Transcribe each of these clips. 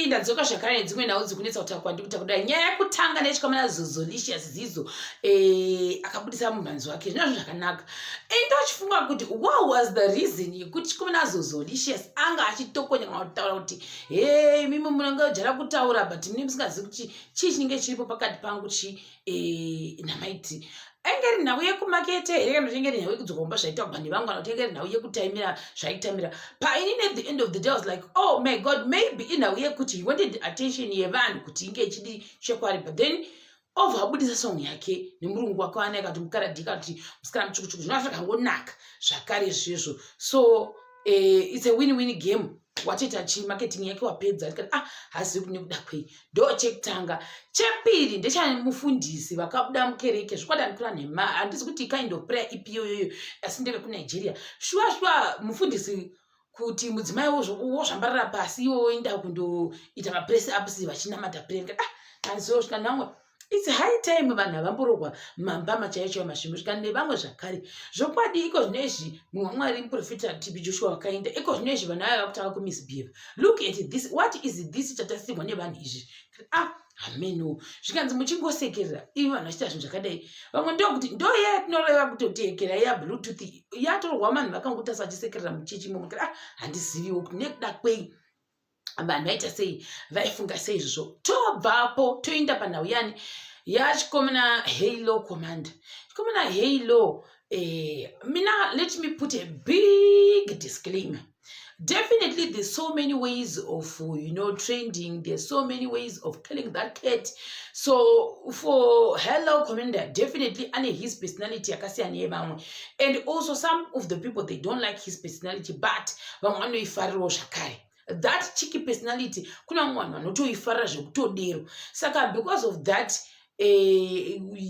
ndadzoka zvakare nedzimwe nhau dzikunetsa kutaura kwandikuta kudai nyaya yekutanga nechikomana Zozolicious Zizo akabudisa mumhanzi wake zvinazvo zvakanaka. Ndochifunga kuti what was the reason yekuti chikomana Zozolicious anga achitokonya kana kutaura kuti hey mimi munenge jara kutaura but mimi musingazivi kuti chii chinenge chiripo pakati pangu namaiti engeri nhau yekumakete here kana kuti engeri nhau yekudzokomba zvaitaurwa nevangu kana kuti engeri nhau yekutaimira zvaitamira painini at the end of the day I was like oh my god maybe inhau yekuti he wanted attention yevanhu kuti inge ichidi chekwari but then obva abudisa song yake nemurungu wake waanaika kuti mukaradhika kuti musikana muchukuchuku zvinova zvakangonaka zvakare izvizvo so it's a win-win game. Wachita marketing yake wapedza tikati hazivi kune kuda kwei ndo chekutanga. Chepiri ndechamufundisi vakabuda mukereke zvikwada ndikura nhema handisi kuti kind of prayer ipi yoyoyo asi ndeve kuNigeria shwa mufundisi kuti mudzimai wozvambarira pasi iwo woenda kundoita mapress ups vachinamata prayer handizosvika namwe it's high time vanhu havamborogwa mambama chaicho masvingo svika nevamwe zvakare zvokwadi iko zvinezvi mumwe mwari muprofita TB Joshua wakaenda iko zvinezvi vanhu ava vakutanga kumisbehave. Look at this, what is this chatasigwa nevanhu izvi hameno zvikanzi muchingosekerera ivi vanhu vachita zvinhu zvakadai vamwe ndokuti ndo iya yatinoreva kutoteekera ya bluetooth yatorwa vanhu vakangotasa vachisekerera muchechi momwe handiziviwo kuti nekuda kwei vanhu vaita sei vaifunga sei izvozvo. Tobvapo toenda panhau yani yachikomana Halo Commander. Chikomana Halo mina let me put a big disclaimer. Definitely there's so many ways of trending, there's so many ways of killing that cat. So for Halo Commander definitely ane his personality yakasiyana nevamwe and also some of the people they don't like his personality but vamwe vanoifarirawo zvakare. That cheeky personality kuna vanhu vanotoifarira zvekutodero saka because of that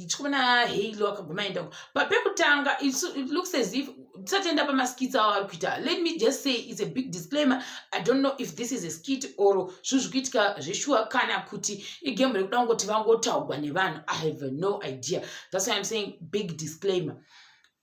chikomana Halo akaguma aenda papekutanga it looks as if tisatienda pamaskits avo ari kuita. Let me just say it's a big disclaimer. I don't know if this is a skit or zvinhu zvikuitika zveshuwa kana kuti igame rekuda kungoti vangotaurwa nevanhu. I have no idea. That's why I'm saying big disclaimer.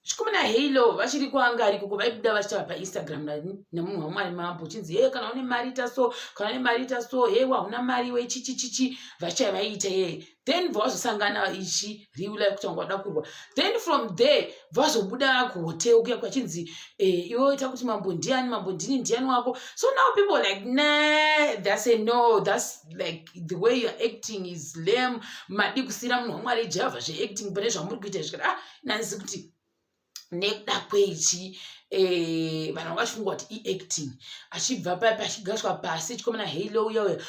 Chikomana Halo vachiri kwanga ariko vaibuda vachitaura paInstagram nemunhu wamwari mambo chinzi hey kana une mari ita so kana une mari ita so hey hauna mari we chichichichi vachai vaiita hey then vazosangana ichi riula kutanga wada kurwa then from there vazobuda kuhotel kuya kwachinzi iwe ita kuti mambo ndiani mambo ndini ndiani wako. So now people are like nah that's a no, that's like the way you're acting is lame madi kusira munhu wamwari Jehovah zveacting pane zvamuri kuita zvikati nanzi kuti nekuda kweichi vanhu vachifunga kuti iacting achibva paipa achigaswa pasi chikomana Halo uyoyo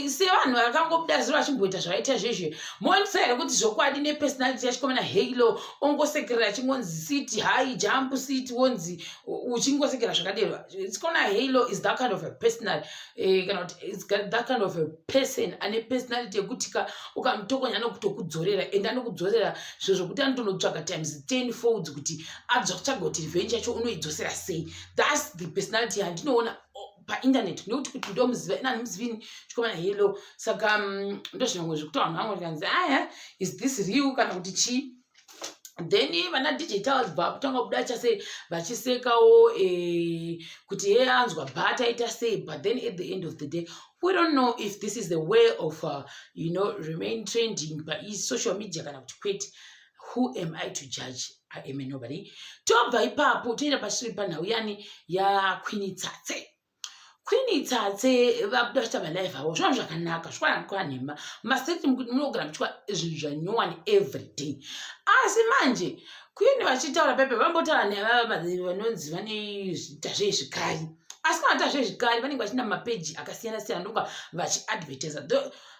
sevanhu vakangobuda ziro vachimboita zvavaita zvezve monisere kuti zvokwadi nepersonality yachikomana Halo ongosekerera chingonzi siti high jump siti wonzi uchingosekera zvakadero. Chikomana Halo is that kind of a personal kana kuti is that kind of a person ane personality yekutika ukamutokonya anokutokudzorera and anokudzorera zviro zvokuti anotonotsvaga times 10 folds kuti adzwa kuchagoti revenge yacho unoidzosera sei. That's the personality yandinoona painternet nekuti kuti ndomuziva ina ndimuzivini chikomana Halo saka ndozvinongwe zvekuti vanhu vamwe tikanzi aya is this real kana kuti chii. Then vana DJ Towers vakutanga kubuda chase vachisekawo kuti hey anzwa but aita sei but then at the end of the day we don't know if this is the way of remain trending by social media kana kuti kwete. Who am I to judge? I am a nobody. Tobva ipapo toenda pachiri panhau yani ya Queen Tsatse. Queen Tsatse vabuda vachita malive avo zvinhu zvakanaka zvikwanakwa nhema maseti munogara muchitwa zvinhu zvanyowani every day asi manje Queen vachitaura pepe vambotaura nevava vanonzi vane zviita zvezvikari asi kana zvezvikari vanenge vachina mapeji akasiyana siyana ndokuva vachiadvertisa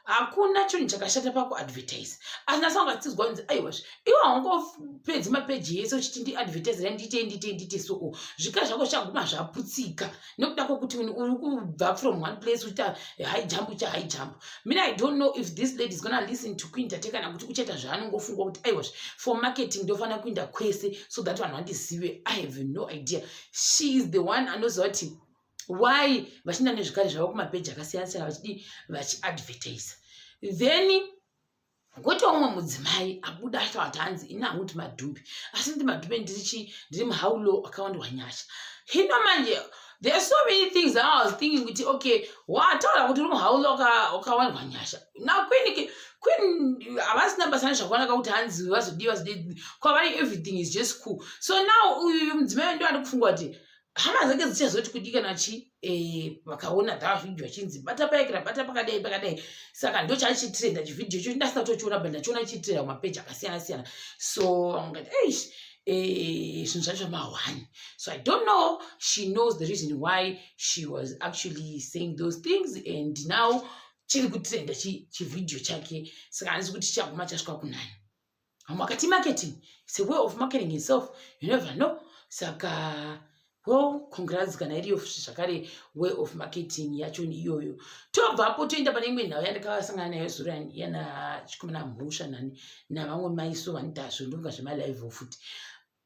hakuna chinhu chakashata pakuadvertise asi nasangatsinzwa kunzi aiwazve iwe haungopedzi mapeji ese uchiti ndiadvertisera ndite so zvika zvako zvaguma zvaputsika nekuda kwokuti uri kubva from one place uchiita high jump ucha high jump. Mina I don't know if this lady is gonna listen to Queen Tate kana kuti uchaita zvaanongofungwa kuti aiwazve for marketing ndofanira kuenda kwese so that vanhu vandizive. I have no idea. She is the one anoziva kuti why vachinda nezvikari zvavo kumapeji akasiyana siyana vachiadvertise. Then kuti umwe mudzimai abuda achitaura hanzi ina kuti madhumbi asi ndi madhumbi ndiri muhaulo akawandwa nyasha. Hino manje There are so many things that I was thinking with okay, what all kuti ukawanwa nyasha. Now Queen avasina basa nezvakanaka kuti hanzi vazodiwa kwavari everything is just cool. So now uyu mudzimai ndo ari kufunga kuti hama dzake dzichazoti kudikana chi vakaona dhavidhiyo achinzi bata paikira bata pakadai saka ndo chachitrenda chivhidhiyo cho ndasina kutochiona but ndachiona chitrenda kumapeji akasiyana-siyana. So ngati zvinhu zvacho mahwani. So I don't know, she knows the reason why she was actually saying those things, and now chiri kutrenda chivhidhiyo chake, saka handisi kuti chichaguma chasvika kunani. Vamwe vakati marketing, it's a way of marketing itself, you never know. Saka well, congrats kana iriyo zvakare way of marketing yacho ni iyoyo. Tobvapo toenda pane imwe nhau yandakasangana nayo zuro yana chikomana mhusha navamwe maiso vanitazvo ndonga zvemalive futi.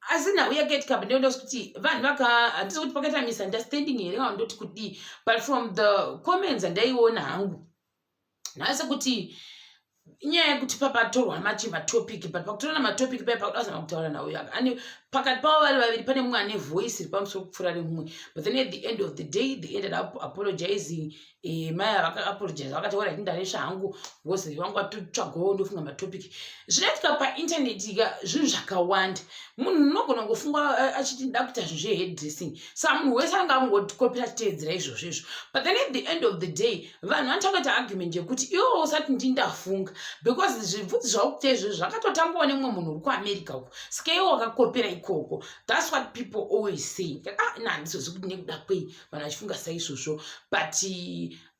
Asi nhau yaGet Cup ndinoda kuti vanhu handisi kuti pakaita misunderstanding here kana ndoti kudi, but from the comments andaiona hangu nhasi kuti inyaya yekuti papatorwa matopic, but pakutorana matopic paya pakudazama kutaura nawo yaka ani pakati pavo vari vaviri pane mumwe ane voice iri pamusoro kupfuura remumwe, but then at the end of the day they ended up apologizing. Maya vakaapologize vakati wara tindaresha hangu because vangu vatotsvagawo ndofunga matopic. Zvinoitika paintaneti ka zvinhu zvakawanda. Munhu unogona kungofunga achiti nda kuita zvinhu zvehairdressing, saka munhu wese anenge angongokopera achiteedzera izvozvo izvo, but then at the end of the day vanhu vanotanga argument yekuti iwo usati ndindafunga because zvibvudzi zvaukuita izvozvo zvakatotangwa nemumwe munhu uri kuAmerica uko, saka iwo wakakopera ikoko. That's what people always say. Handizozvi kuti nekuda kwei vanhu vachifunga saizvozvo, but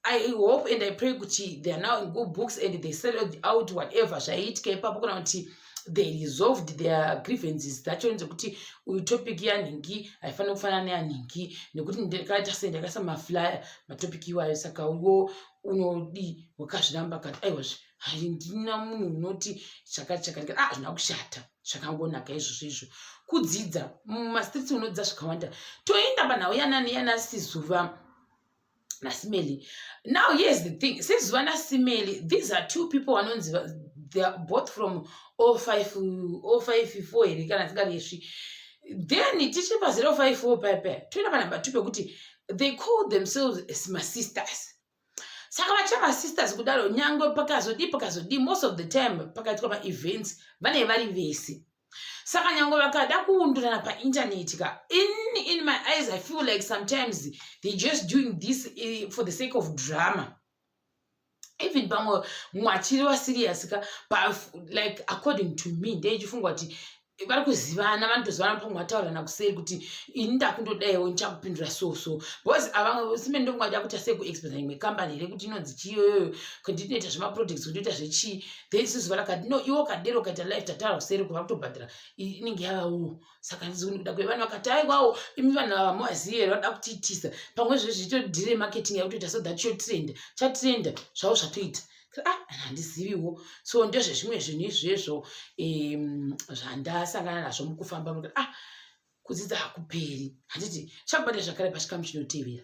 I hope and I pray kuti they are now in good books and they settled out whatever zvaiitika ipapo kana kuti they resolved their grievances zacho nzekuti uyu topic yanhingi haifanira kufanana neyanhingi, nekuti ndakaita sei ndakaisa maflyer matopic iwayo, saka uwo unodi wakazviramba kati aiwazve handina munhu unoti chakati zvina kushata zvakangonaka izvozvo kudzidza mumastreets unodzidza zvakawanda. Toenda panhau yana Sizuva naSimeli. Now here's the thing, Sizuva naSimeli, these are two people vanonzi they are both from 054 here kana dzingari. Then tichi pa 054 paya toenda panumber 2 pekuti they call themselves as my sisters. Saka vachava sisters kudaro nyangwe pakazodi most of the time pakaitika ma-events vane vari vese. Saka nyangwe vakada kuundurana painternet ka in my eyes I feel like sometimes they just doing this for the sake of drama. Even pamwe mwachiri wa serious ka like according to me ndeichifunga kuti vari kuzivana vanotozivana pamwe vataurana kuseri kuti ini ndakundodaiwo ndichakupindura so because avamwe simeni ndofunga kuti akuita sei kuexpose imwe company here kuti inonzi chiyoyoyo kuti ndinoita zvemaprojects kuti ndoita zvechii, then Sizuva rakati no iwo kadero ukaita live tataura kuseri kuva kutobhadhara inenge yavawo. Saka ndizoni kuda kwevanhu vakati aiwawo imi vanhu ava muazivi here vada kutiitisa pamwe zvezvitodhire marketing yakutoita so that chatrenda zvavo zvatoita handiziviwo. So ndezvezvimwe zvinhu izvezvo zvandasangana nazvo mukufamba kudzidza hakuperi. Handiti chakubata zvakare pachikamu chinotevera.